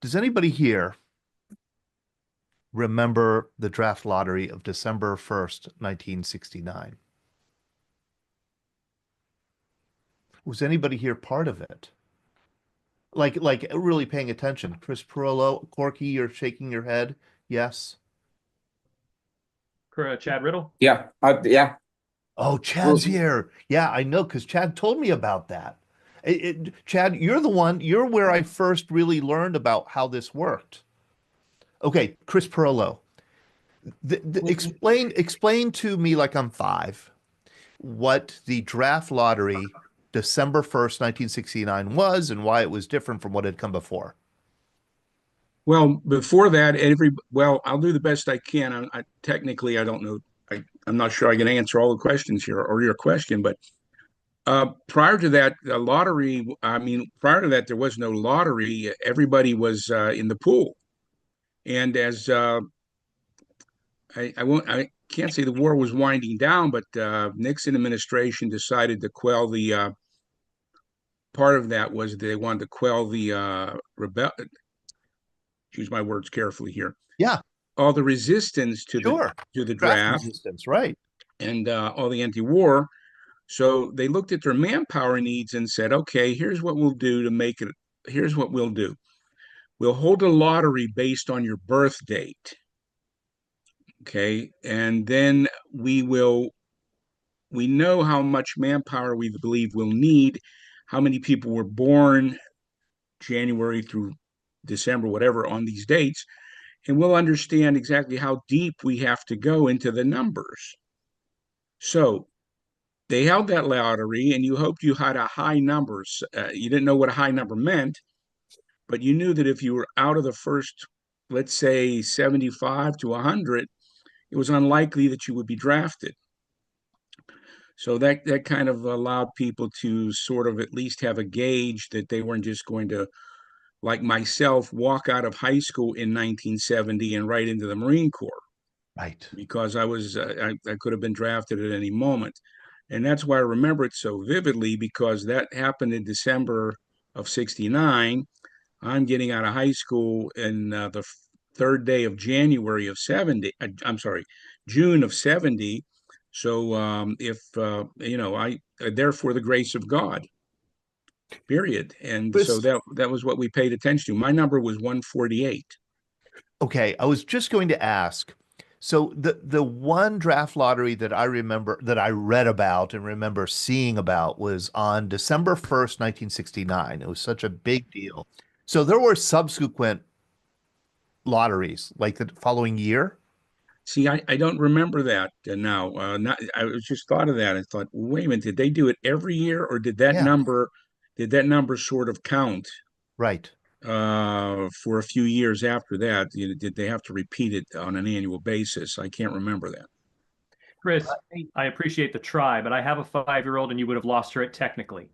Does anybody here remember the draft lottery of December 1st, 1969? Was anybody here part of it? Like really paying attention. Chris Pirillo, Corky, you're shaking your head. Yes. Chad Riddle. Yeah, yeah. Oh, Chad's here. Yeah, I know because Chad told me about that. Chad, you're where I first really learned about how this worked. Okay, Chris Pirillo, explain to me like I'm five what the draft lottery December 1st, 1969 was and why it was different from what had come before. Well, before that, I'll do the best I can. Technically, I don't know. I'm not sure I can answer all the questions here or your question, but prior to that, the lottery. I mean, prior to that, there was no lottery. Everybody was in the pool, and as I can't say the war was winding down, but Nixon administration decided to quell the part of that was they wanted to quell the rebel. Choose my words carefully here. Yeah, All the resistance to sure. the Draft draft resistance, right? and all the anti-war. So they looked at their manpower needs and said, okay, here's what we'll do to make it. Here's what we'll do. We'll hold a lottery based on your birth date. Okay. And then we know how much manpower we believe we'll need, how many people were born January through December, whatever, on these dates, and we'll understand exactly how deep we have to go into the numbers. So they held that lottery, and you hoped you had a high number. You didn't know what a high number meant, but you knew that if you were out of the first, let's say 75 to 100, it was unlikely that you would be drafted. So that kind of allowed people to sort of at least have a gauge that they weren't just going to, like myself, walk out of high school in 1970 and right into the Marine Corps, Right. because I could have been drafted at any moment. And that's why I remember it so vividly, because that happened in December of 69. I'm getting out of high school in the third day of January of 70. I'm sorry, June of 70. So if, I, therefore the grace of God, period. And so Chris, that was what we paid attention to. My number was 148. okay, I was just going to ask. So the one draft lottery that I remember that I read about and remember seeing about was on December 1st, 1969. It was such a big deal. So there were subsequent lotteries like the following year. See, I don't remember that now. I was just thought of that. I thought, wait a minute, did they do it every year, or Yeah, did that number sort of count right. for a few years after that? Did they have to repeat it on an annual basis? I can't remember that. Chris, I appreciate the try, but I have a 5-year-old and you would have lost her at technically.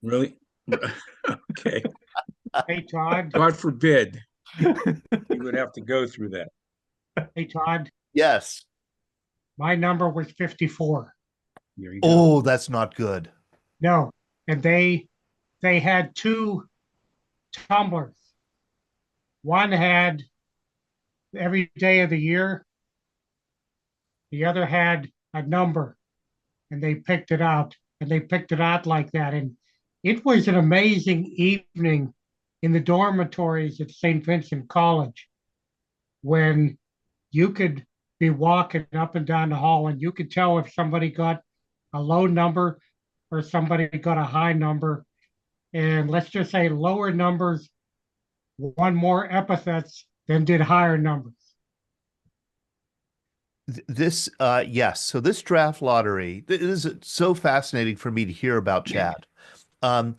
Really? Okay. Hey, Todd. God forbid you would have to go through that. Hey, Todd. Yes. My number was 54. There you go. Oh, that's not good. No, and they had two tumblers. One had every day of the year. The other had a number, and they picked it out. And they picked it out like that. And it was an amazing evening in the dormitories at St. Vincent College when you could be walking up and down the hall and you could tell if somebody got a low number or somebody got a high number. And let's just say lower numbers won more epithets than did higher numbers. Yes. So this draft lottery, it is so fascinating for me to hear about, Chad. Um,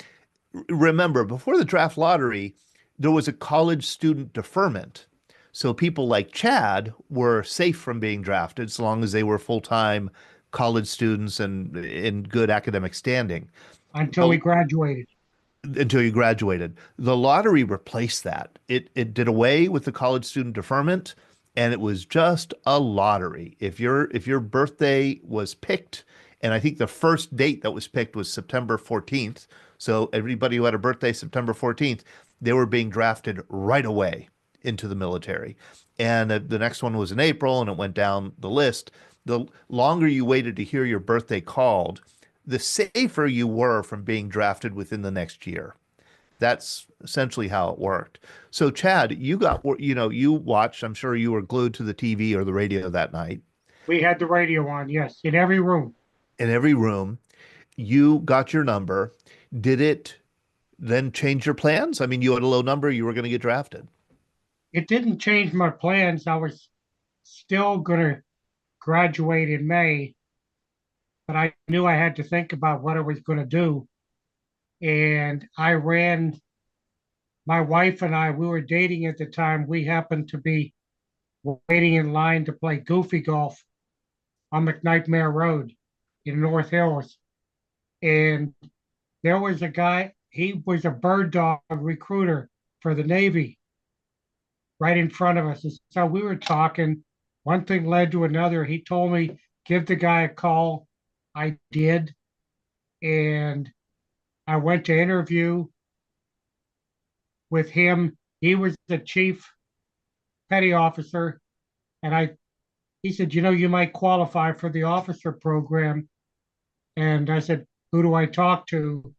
Remember, before the draft lottery, there was a college student deferment. So people like Chad were safe from being drafted so long as they were full-time college students and in good academic standing. Until we graduated. Until you graduated. The lottery replaced that. It did away with the college student deferment, and it was just a lottery. If your birthday was picked, and I think the first date that was picked was September 14th. So everybody who had a birthday September 14th, they were being drafted right away into the military. And the next one was in April, and it went down the list. The longer you waited to hear your birthday called, the safer you were from being drafted within the next year. That's essentially how it worked. So, Chad, you watched, I'm sure you were glued to the TV or the radio that night. We had the radio on, yes, in every room. In every room, you got your number. Did it then change your plans? I mean, you had a low number, you were going to get drafted. It didn't change my plans. I was still going to graduate in May, but I knew I had to think about what I was going to do. And my wife and I, we were dating at the time. We happened to be waiting in line to play goofy golf on McKnightmare Road in North Hills. And there was a guy, he was a bird dog recruiter for the Navy right in front of us. And so we were talking. One thing led to another. He told me, give the guy a call. I did. And I went to interview with him. He was the chief petty officer. And he said, you might qualify for the officer program. And I said, who do I talk to?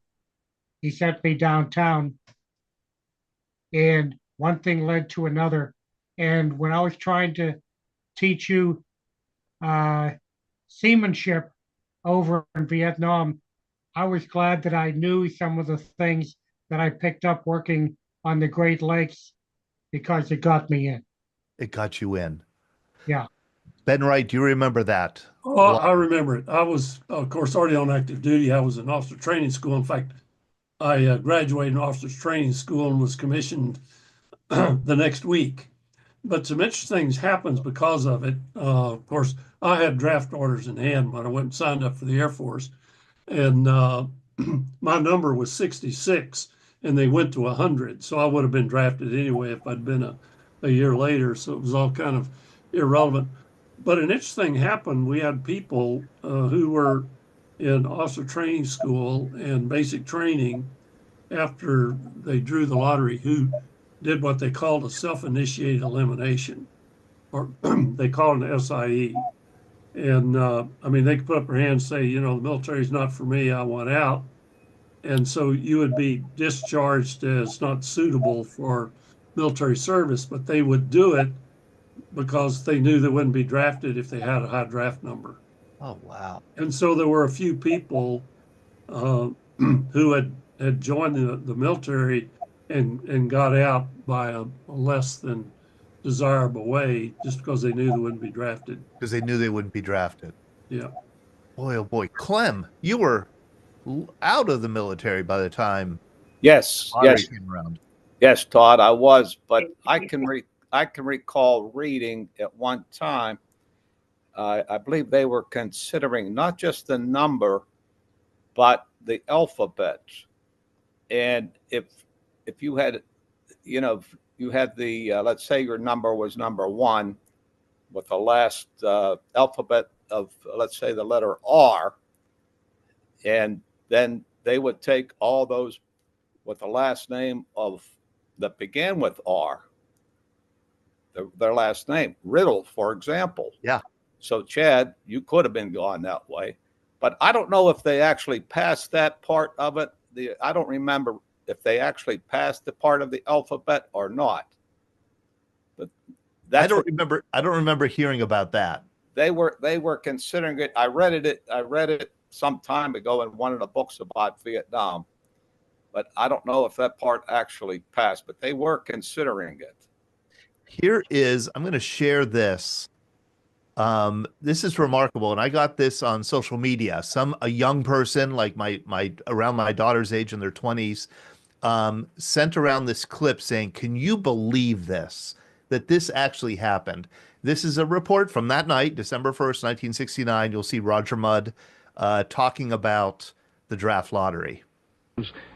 He sent me downtown. And one thing led to another. And when I was trying to teach you seamanship over in Vietnam, I was glad that I knew some of the things that I picked up working on the Great Lakes because it got me in. It got you in. Yeah. Ben Wright, do you remember that? Oh, I remember it. I was, of course, already on active duty. I was in officer training school. In fact, I graduated in officers training school and was commissioned the next week. But some interesting things happens because of it. Of course, I had draft orders in hand when I went and signed up for the Air Force. And my number was 66, and they went to 100. So I would have been drafted anyway if I'd been a year later. So it was all kind of irrelevant. But an interesting thing happened. We had people who were in officer training school and basic training after they drew the lottery who did what they called a self-initiated elimination, or they call it an SIE. And I mean, they could put up their hand and say, the military's not for me, I want out. And so you would be discharged as not suitable for military service, but they would do it because they knew they wouldn't be drafted if they had a high draft number. Oh, wow. And so there were a few people who had joined the military and got out by a less than desirable way just because they knew they wouldn't be drafted. Because they knew they wouldn't be drafted. Yeah. Boy, oh boy. Clem, you were out of the military by the time Yes, lottery yes, came around. yes, Todd, I was, but I can recall reading at one time. I believe they were considering not just the number, but the alphabet. And if you had, you had the let's say your number was number 1 with the last alphabet of, let's say, the letter R, and then they would take all those with the last name of that began with R, their last name, Riddle, for example. Yeah. So, Chad, you could have been gone that way. But I don't know if they actually passed that part of it. I don't remember if they actually passed the part of the alphabet or not. But I don't remember hearing about that. They were considering it. I read it some time ago in one of the books about Vietnam. But I don't know if that part actually passed, but they were considering it. I'm going to share this. This is remarkable, and I got this on social media. A young person, like my around my daughter's age in their 20s, sent around this clip saying, "Can you believe this? That this actually happened?" This is a report from that night, December 1st, 1969. You'll see Roger Mudd talking about the draft lottery.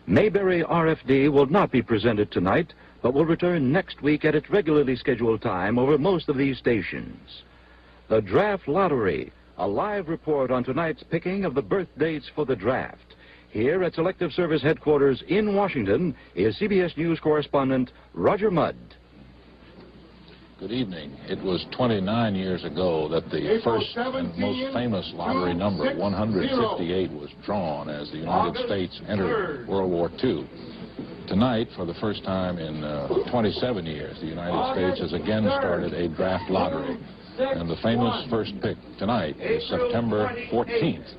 Mayberry RFD will not be presented tonight, but will return next week at its regularly scheduled time over most of these stations. The Draft Lottery, a live report on tonight's picking of the birth dates for the draft. Here at Selective Service Headquarters in Washington is CBS News correspondent Roger Mudd. Good evening. It was 29 years ago that the first and most famous lottery number, 158, was drawn as the United States entered World War II. Tonight, for the first time in 27 years, the United States has again started a draft lottery. And the famous first pick tonight is September 14th,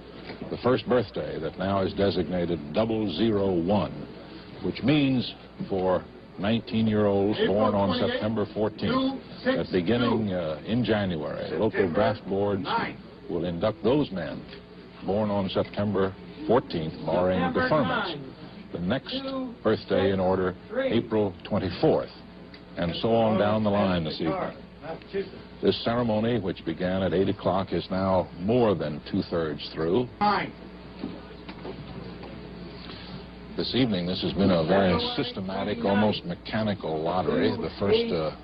the first birthday that now is designated 001, which means for 19-year-olds born on September 14th, that beginning in January, local draft boards will induct those men born on September 14th, barring deferments. The next birthday in order, April 24th, and so on down the line this evening. This ceremony, which began at 8 o'clock, is now more than two-thirds through. This evening, this has been a very systematic, almost mechanical lottery, the first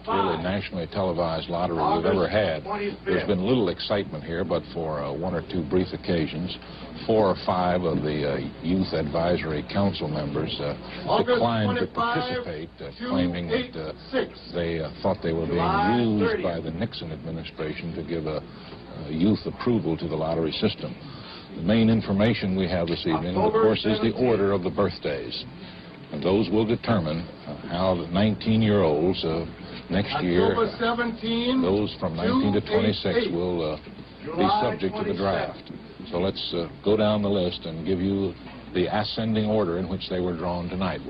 really nationally televised lottery we've ever had. There's been little excitement here, but for one or two brief occasions, 4 or 5 of the Youth Advisory Council members declined to participate, claiming that they thought they were being used by the Nixon administration to give a youth approval to the lottery system. The main information we have this evening, of course, is the order of the birthdays. And those will determine how the 19-year-olds next year, those from 19 to 26, will be subject to the draft. So let's go down the list and give you the ascending order in which they were drawn tonight.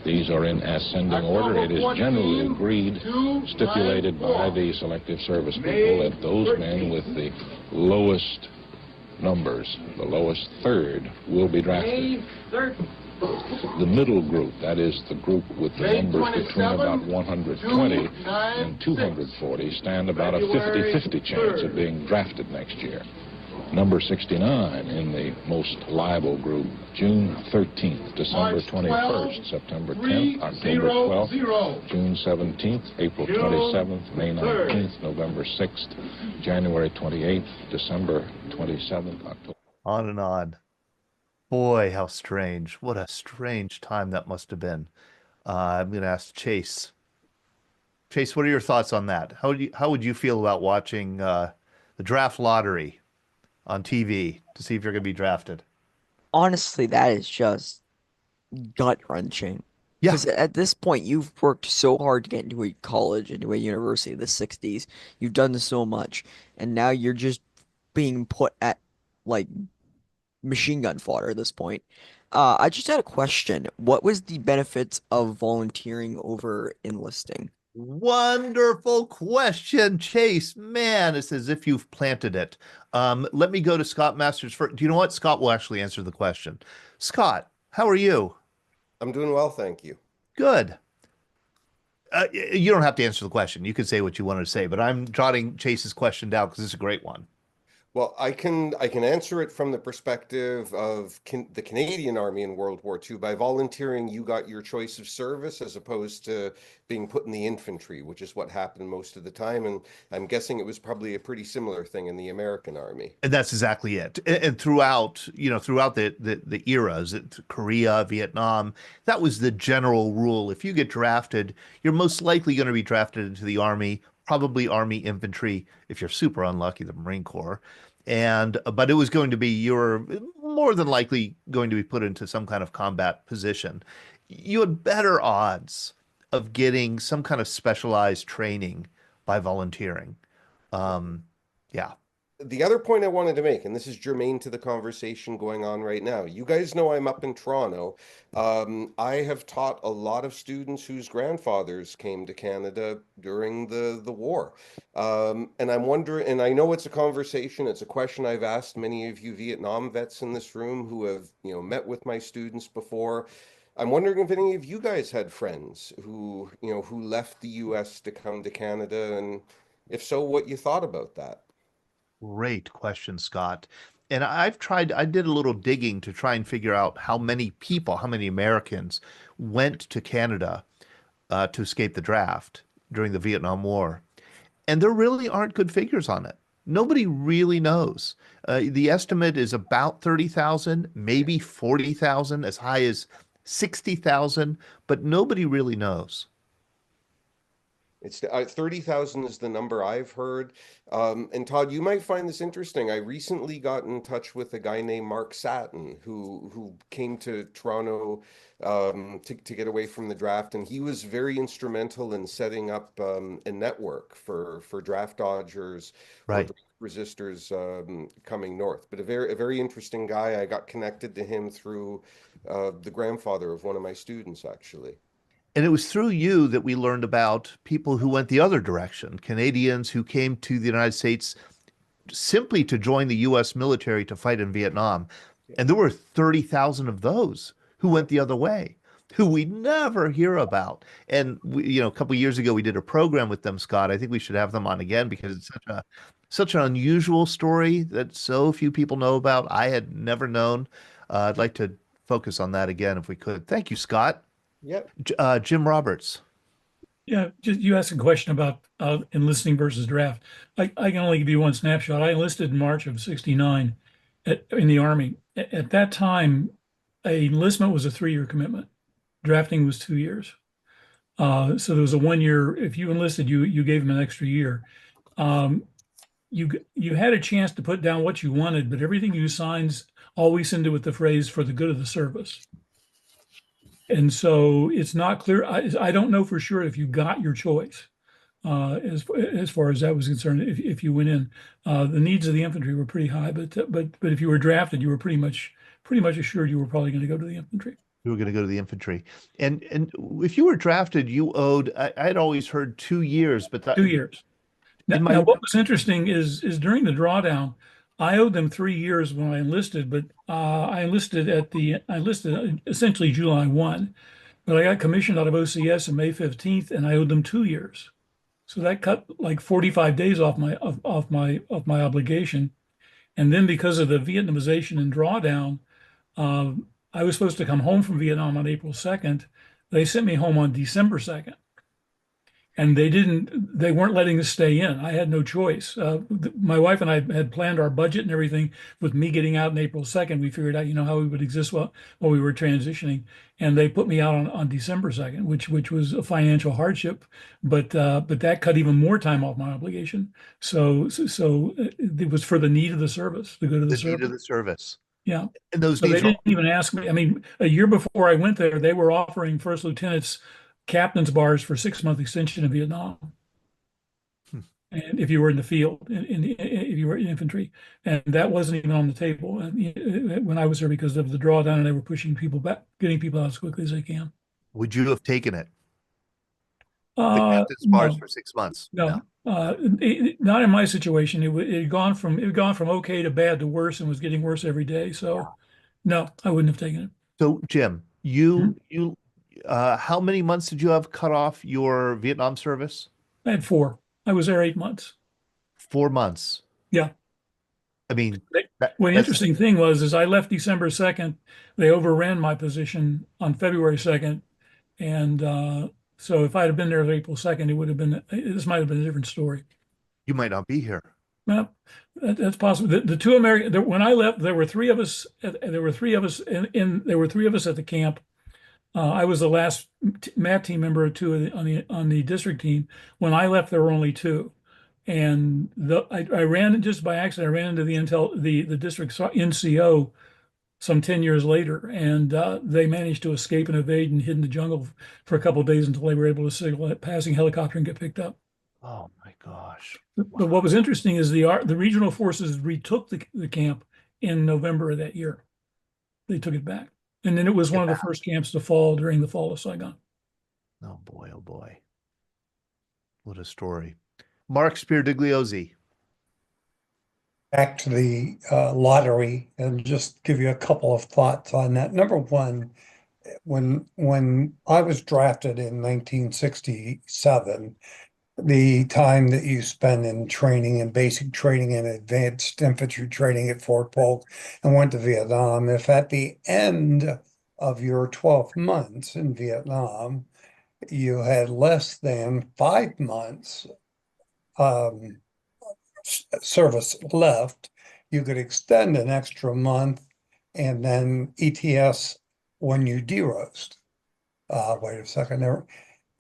These are in ascending order. It is generally agreed, stipulated by the Selective Service people, that those men with the lowest numbers, the lowest third, will be drafted. The middle group, that is the group with the numbers between about 120 and 240, stand about a 50-50 chance of being drafted next year. Number 69 in the most liable group, June 13th, December 21st, September 10th, October 12th, June 17th, April 27th, May 19th, November 6th, January 28th, December 27th, October. On and on. Boy, how strange. What a strange time that must have been. I'm going to ask Chase. Chase, what are your thoughts on that? How would you feel about watching the draft lottery on TV to see if you're going to be drafted? Honestly, that is just gut-wrenching. Yeah. Because at this point, you've worked so hard to get into a college, into a university in the 60s. You've done so much. And now you're just being put at, like, machine gun fodder at this point. I just had a question. What was the benefits of volunteering over enlisting? Wonderful question, Chase. Man, it's as if you've planted it. Let me go to Scott Masters first. Do you know what? Scott will actually answer the question. Scott, how are you? I'm doing well, thank you. Good. You don't have to answer the question. You can say what you wanted to say, but I'm jotting Chase's question down because it's a great one. Well, I can answer it from the perspective of the Canadian Army in World War II. By volunteering, you got your choice of service as opposed to being put in the infantry, which is what happened most of the time. And I'm guessing it was probably a pretty similar thing in the American Army. And that's exactly it. And throughout the eras, Korea, Vietnam, that was the general rule. If you get drafted, you're most likely going to be drafted into the Army, probably Army infantry, if you're super unlucky, the Marine Corps. But it was going to be, you're more than likely going to be put into some kind of combat position. You had better odds of getting some kind of specialized training by volunteering. Yeah. The other point I wanted to make, and this is germane to the conversation going on right now, you guys know I'm up in Toronto. I have taught a lot of students whose grandfathers came to Canada during the war. And I'm wondering, and I know it's a conversation, it's a question I've asked many of you Vietnam vets in this room who have, met with my students before. I'm wondering if any of you guys had friends who left the US to come to Canada, and if so, what you thought about that. Great question, Scott. And I did a little digging to try and figure out how many Americans went to Canada to escape the draft during the Vietnam War. And there really aren't good figures on it. Nobody really knows. The estimate is about 30,000, maybe 40,000, as high as 60,000, but nobody really knows. It's 30,000 is the number I've heard. And Todd, you might find this interesting. I recently got in touch with a guy named Mark Satin who came to Toronto to get away from the draft, and he was very instrumental in setting up a network for draft dodgers or Right. draft resistors coming north. But a very interesting guy. I got connected to him through the grandfather of one of my students, actually. And it was through you that we learned about people who went the other direction, Canadians who came to the United States simply to join the US military to fight in Vietnam. And there were 30,000 of those who went the other way, who we never hear about. And a couple of years ago we did a program with them, Scott. I think we should have them on again because it's such an unusual story that so few people know about. I had never known. I'd like to focus on that again if we could. Thank you, Scott. Yep. Jim Roberts. Yeah, just you asked a question about enlisting versus draft. I can only give you one snapshot. I enlisted in March of '69 in the Army. At that time, a enlistment was a 3-year commitment. Drafting was 2 years. So there was a 1 year. If you enlisted, you gave them an extra year. You had a chance to put down what you wanted, but everything you signed always ended with the phrase "for the good of the service." And so it's not clear. I don't know for sure if you got your choice as far as that was concerned. If you went in, the needs of the infantry were pretty high, but if you were drafted, you were pretty much assured you were probably going to go to the infantry. You were going to go to the infantry, and if you were drafted, you owed. I'd always heard 2 years, but 2 years. Now, what was interesting is during the drawdown, I owed them 3 years when I enlisted, but I enlisted essentially July 1, but I got commissioned out of OCS on May 15th, and I owed them 2 years. So that cut like 45 days off my obligation. And then because of the Vietnamization and drawdown, I was supposed to come home from Vietnam on April 2nd. They sent me home on December 2nd. And they weren't letting us stay in. I had no choice. My wife and I had planned our budget and everything with me getting out on April 2nd. We figured out, how we would exist while we were transitioning. And they put me out on December 2nd, which was a financial hardship, but that cut even more time off my obligation. So it was for the need of the service, the good of the service. Need of the service. Yeah. And those So needs they didn't even ask me. I mean, a year before I went there, they were offering first lieutenants captain's bars for 6-month extension in Vietnam. And if you were in the field, if you were in infantry, and that wasn't even on the table when I was there because of the drawdown, and they were pushing people back, getting people out as quickly as they can. Would you have taken it? The Uh, captain's bars no, for 6 months. no, not in my situation. It had gone from okay to bad to worse, and was getting worse every day. So, no, I wouldn't have taken it. So, Jim, how many months did you have cut off your Vietnam service? I had 4. I was there 8 months. 4 months. Yeah. I mean, Well, the interesting thing was I left December 2nd. They overran my position on February 2nd. And so if I had been there April 2nd, this might have been a different story. You might not be here. Well, that's possible. The two American, when I left, there were 3 of us. There were 3 of us there were 3 of us at the camp. I was the last MAT team member of 2 on the district team. When I left, there were only 2, and I ran just by accident. I ran into the district NCO some 10 years later, and they managed to escape and evade and hid in the jungle for a couple of days until they were able to signal a passing helicopter and get picked up. Oh my gosh! But what was interesting is the regional forces retook the camp in November of that year. They took it back. And then it was one of the first camps to fall during the fall of Saigon. Oh boy. What a story. Mark Spirdigliozzi. Back to the lottery and just give you a couple of thoughts on that. Number one, when I was drafted in 1967, the time that you spend in training and basic training and advanced infantry training at Fort Polk and went to Vietnam, if at the end of your 12 months in Vietnam, you had less than 5 months service left, you could extend an extra month and then ETS when you derose. Wait a second there.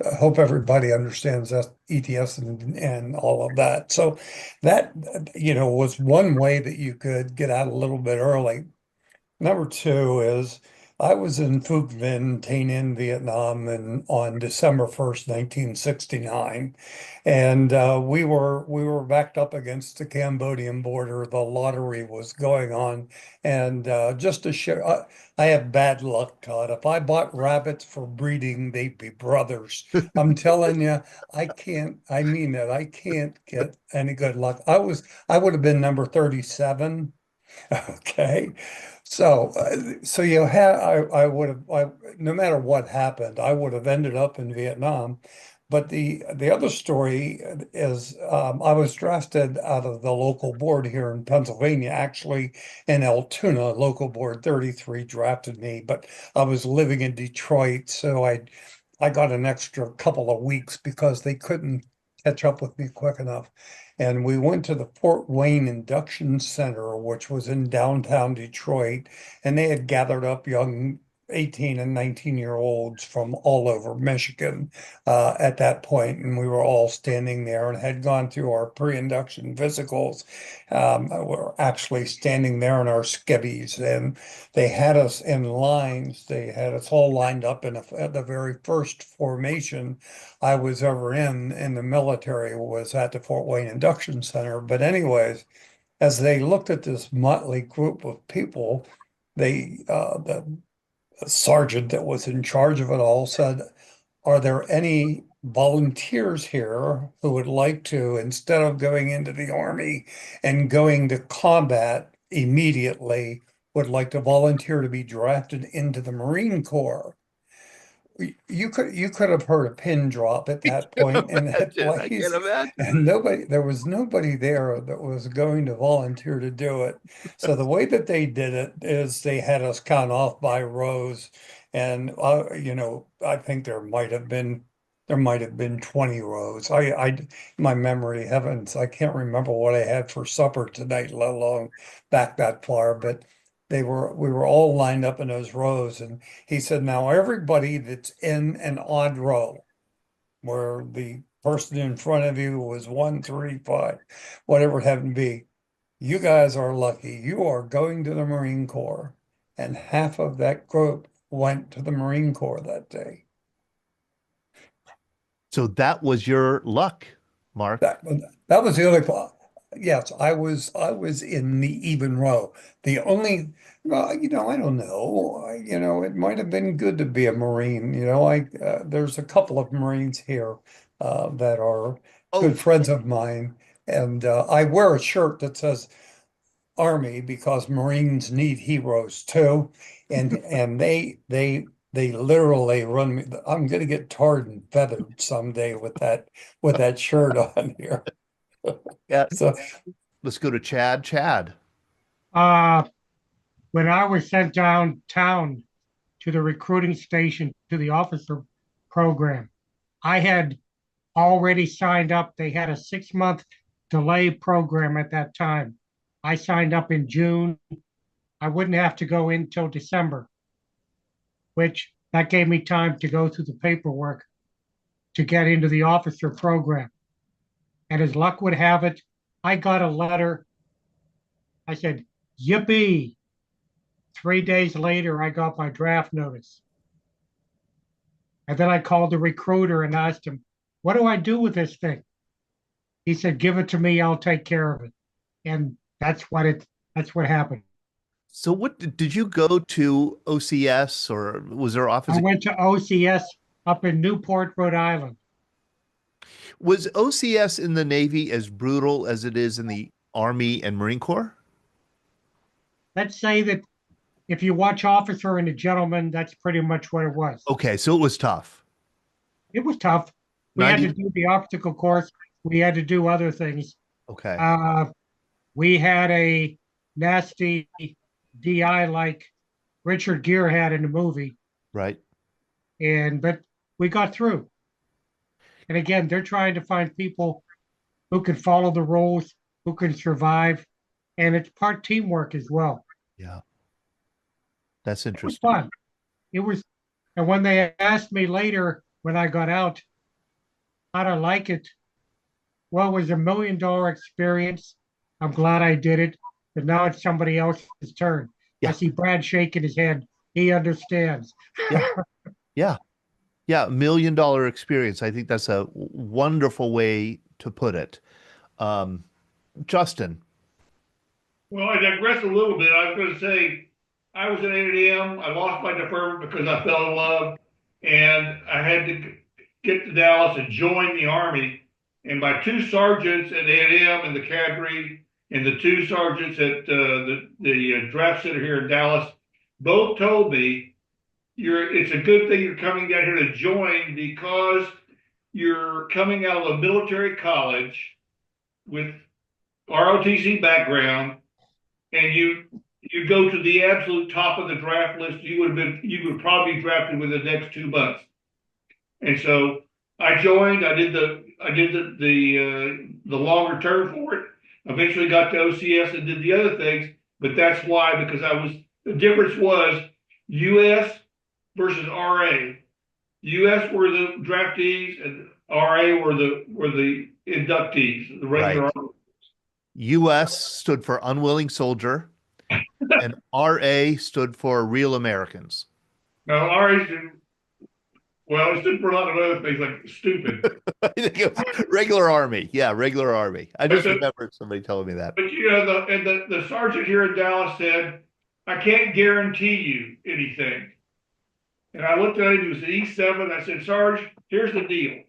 I hope everybody understands that ETS and all of that. So that, was one way that you could get out a little bit early. Number two is I was in Phu Vinh, Tay Ninh, Vietnam, and on December 1st, 1969, and we were backed up against the Cambodian border. The lottery was going on, and just to share, I have bad luck, Todd. If I bought rabbits for breeding, they'd be brothers. I'm telling you, I can't. I mean it. I can't get any good luck. I would have been number 37. Okay. So you had, I would have, no matter what happened, I would have ended up in Vietnam. But the other story is, I was drafted out of the local board here in Pennsylvania, actually in Altoona, local board 33 drafted me, but I was living in Detroit, so I got an extra couple of weeks because they couldn't catch up with me quick enough. And we went to the Fort Wayne Induction Center, which was in downtown Detroit, and they had gathered up young 18 and 19-year-olds from all over Michigan at that point, and we were all standing there and had gone through our pre-induction physicals. We're actually standing there in our skivvies, and they had us in lines. They had us all lined up at the very first formation I was ever in the military was at the Fort Wayne Induction Center. But anyways, as they looked at this motley group of people, the sergeant that was in charge of it all said, "Are there any volunteers here who would like to, instead of going into the Army and going to combat immediately, would like to volunteer to be drafted into the Marine Corps?" You could have heard a pin drop at that point in that I place, can imagine. and there was nobody there that was going to volunteer to do it. So the way that they did it is they had us count off by rows, and I think there might have been 20 rows. My memory, heavens, I can't remember what I had for supper tonight, let alone back that far, but we were all lined up in those rows, and he said, "Now everybody that's in an odd row, where the person in front of you was 1, 3, 5, whatever it happened to be, you guys are lucky. You are going to the Marine Corps." And half of that group went to the Marine Corps that day. So that was your luck, Mark. That was the only part. Yes, I was in the even row. The only, well, I don't know. It might have been good to be a Marine. There's a couple of Marines here that are Oh, good friends of mine, and I wear a shirt that says Army because Marines need heroes too, and they literally run me. I'm gonna get tarred and feathered someday with that shirt on here. yeah. So Let's go to Chad. Chad. When I was sent downtown to the recruiting station to the officer program, I had already signed up. They had a 6-month delay program at that time. I signed up in June. I wouldn't have to go in till December, which that gave me time to go through the paperwork to get into the officer program. And as luck would have it, I got a letter. I said, "Yippee." 3 days later, I got my draft notice. And then I called the recruiter and asked him, "What do I do with this thing?" He said, "Give it to me, I'll take care of it." And that's what happened. So what did you go to OCS, or was there office? I went to OCS up in Newport, Rhode Island. Was OCS in the Navy as brutal as it is in the Army and Marine Corps? Let's say that if you watch Officer and a Gentleman, that's pretty much what it was. Okay, so it was tough. It was tough. We had to do the obstacle course. We had to do other things. Okay. We had a nasty DI like Richard Gere had in the movie. Right. But we got through. And again, they're trying to find people who can follow the rules, who can survive, and it's part teamwork as well. Yeah. That's It was interesting. fun. It was, and when they asked me later when I got out how to like it, well, it was $1 million experience. I'm glad I did it, but now it's somebody else's turn. Yeah. I see Brad shaking his head. He understands. Yeah. Yeah. Yeah. $1 million experience. I think that's a wonderful way to put it. Justin. Well, I digress a little bit. I was going to say, I was at 8 a.m. I lost my deferment because I fell in love, and I had to get to Dallas and join the Army. And my two sergeants at 8 a.m. in the cadre, and the two sergeants at the draft center here in Dallas, both told me, it's a good thing you're coming down here to join because you're coming out of a military college with ROTC background, and you go to the absolute top of the draft list. You would probably be drafted within the next 2 months. And so I joined. I did the longer term for it. Eventually got to OCS and did the other things. But that's why, because the difference was U.S. versus RA. U.S. were the draftees, and RA were the inductees, the regular. Right. US stood for unwilling soldier, and RA stood for real Americans. No, RA it stood for a lot of other things like stupid. I think it was regular Army. Yeah, regular Army. I just remember somebody telling me that. But the sergeant here in Dallas said, I can't guarantee you anything. And I looked at him, he was at E7. I said, Sarge, here's the deal.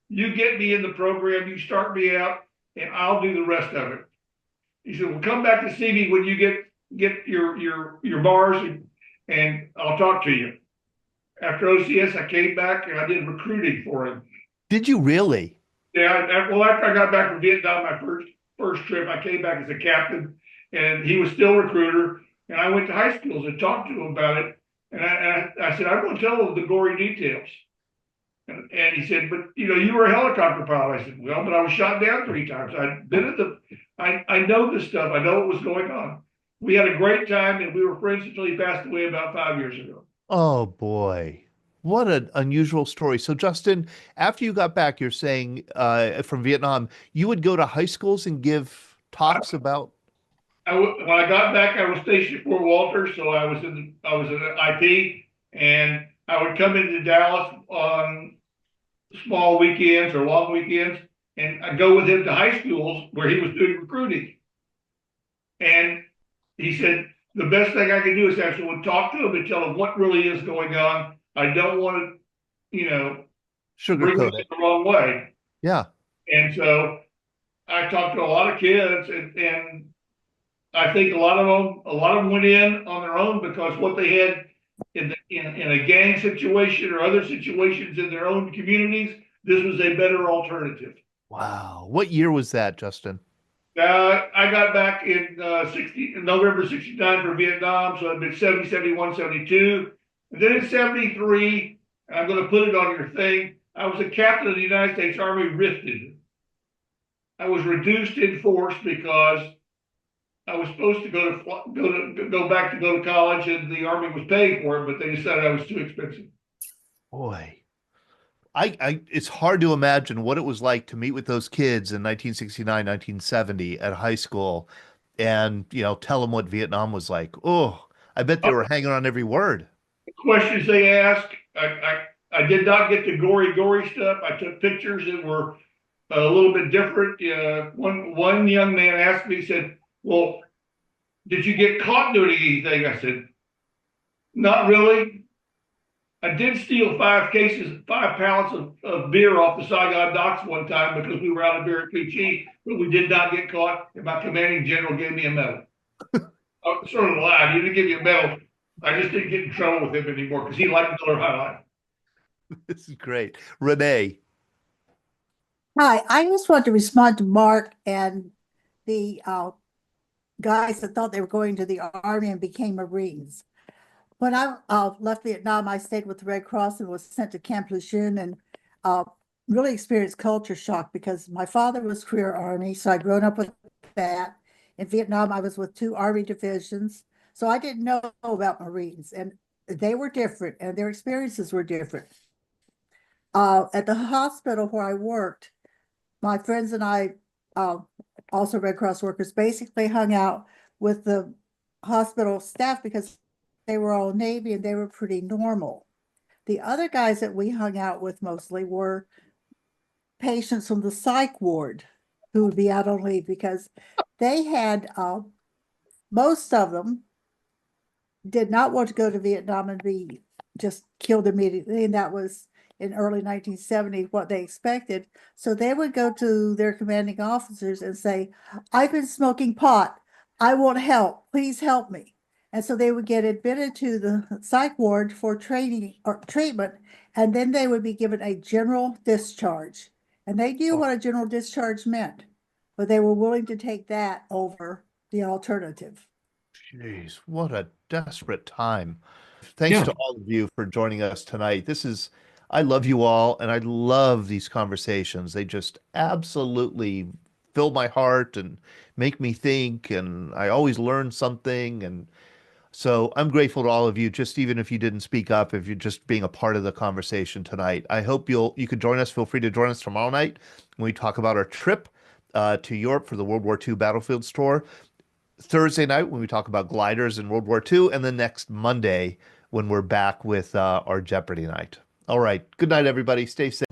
You get me in the program, you start me out, and I'll do the rest of it. He said, well, come back to see me when you get your bars, and I'll talk to you. After OCS, I came back and I did recruiting for him. Did you really? Yeah. After I got back from Vietnam, my first trip, I came back as a captain, and he was still recruiter. And I went to high schools and talked to him about it. And I said, I'm going to tell him the gory details. And he said, but you were a helicopter pilot. I said, well, but I was shot down 3 times. I'd been at I know this stuff. I know what was going on. We had a great time, and we were friends until he passed away about 5 years ago. Oh boy. What an unusual story. So Justin, after you got back, you're saying from Vietnam, you would go to high schools and give talks about. When I got back, I was stationed at Fort Walter, so I was an IP, and I would come into Dallas on small weekends or long weekends, and I'd go with him to high schools where he was doing recruiting. And he said, the best thing I can do is have someone talk to him and tell him what really is going on. I don't want to, bring Sugarcoat it it. the wrong way. Yeah. And so I talked to a lot of kids, and I think a lot of them went in on their own because what they had in a gang situation or other situations in their own communities, this was a better alternative. Wow. What year was that, Justin? I got back in November 69 for Vietnam, so I've been 70, 71, 72. And then in 73, and I'm going to put it on your thing, I was a captain of the United States Army Rifted. I was reduced in force because I was supposed to go back to college, and the Army was paying for it, but they decided I was too expensive. Boy. It's hard to imagine what it was like to meet with those kids in 1969, 1970 at high school and, tell them what Vietnam was like. Oh, I bet they were hanging on every word. The questions they asked, I did not get the gory stuff. I took pictures that were a little bit different. One young man asked me, he said, well, did you get caught doing anything? I said, not really. I did steal 5 pallets of beer off the Saigon docks one time because we were out of beer at Coochie, but we did not get caught, and my commanding general gave me a medal. I sort of lied. He didn't give me a medal. I just didn't get in trouble with him anymore because he liked Miller High Life. This is great. Renee. Hi, I just want to respond to Mark and the guys that thought they were going to the Army and became Marines. When I left Vietnam, I stayed with the Red Cross and was sent to Camp Lejeune, and really experienced culture shock because my father was career Army, so I'd grown up with that. In Vietnam, I was with 2 Army divisions, so I didn't know about Marines, and they were different, and their experiences were different. At the hospital where I worked, my friends and I, also Red Cross workers, basically hung out with the hospital staff because they were all Navy and they were pretty normal. The other guys that we hung out with mostly were patients from the psych ward who would be out on leave because they had, most of them did not want to go to Vietnam and be just killed immediately. And that was in early 1970 what they expected. So they would go to their commanding officers and say, I've been smoking pot. I want help. Please help me. And so they would get admitted to the psych ward for training or treatment, and then they would be given a general discharge. And they knew what a general discharge meant, but they were willing to take that over the alternative. Jeez, what a desperate time. Thanks to all of you for joining us tonight. I love you all, and I love these conversations. They just absolutely fill my heart and make me think, and I always learn something. And so I'm grateful to all of you, just even if you didn't speak up, if you're just being a part of the conversation tonight. I hope you could join us. Feel free to join us tomorrow night when we talk about our trip to Europe for the World War II battlefield tour. Thursday night when we talk about gliders in World War II, and then next Monday when we're back with our Jeopardy night. All right. Good night, everybody. Stay safe.